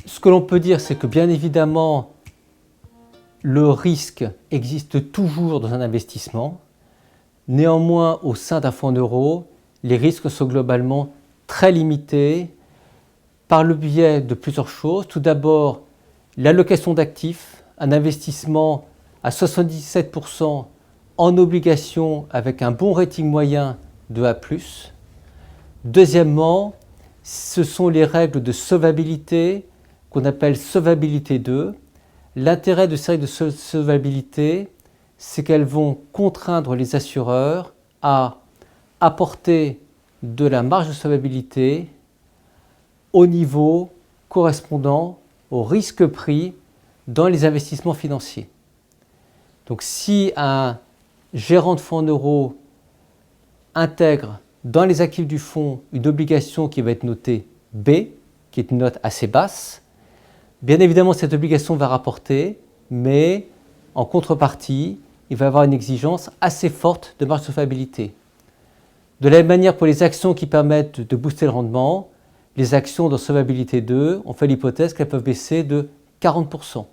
Ce que l'on peut dire, c'est que bien évidemment, le risque existe toujours dans un investissement. Néanmoins, au sein d'un fonds euro, les risques sont globalement très limités par le biais de plusieurs choses. Tout d'abord, l'allocation d'actifs, un investissement à 77% en obligations avec un bon rating moyen de A+. Deuxièmement, ce sont les règles de solvabilité qu'on appelle solvabilité 2. L'intérêt de ces règles de solvabilité, c'est qu'elles vont contraindre les assureurs à apporter de la marge de solvabilité au niveau correspondant au risque pris dans les investissements financiers. Donc si un gérant de fonds en euros intègre dans les actifs du fonds une obligation qui va être notée B, qui est une note assez basse, bien évidemment cette obligation va rapporter, mais en contrepartie, il va y avoir une exigence assez forte de marge de solvabilité. De la même manière pour les actions qui permettent de booster le rendement, les actions dans solvabilité 2, on fait l'hypothèse qu'elles peuvent baisser de 40%.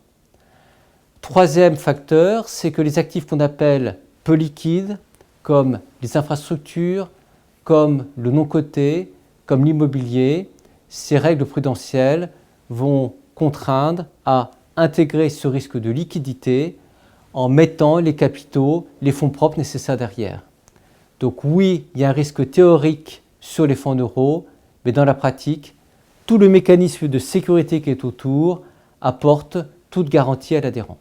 Troisième facteur, c'est que les actifs qu'on appelle peu liquides, comme les infrastructures, comme le non coté, comme l'immobilier, ces règles prudentielles vont contraindre à intégrer ce risque de liquidité en mettant les capitaux, les fonds propres nécessaires derrière. Donc oui, il y a un risque théorique sur les fonds en euros, mais dans la pratique, tout le mécanisme de sécurité qui est autour apporte toute garantie à l'adhérent.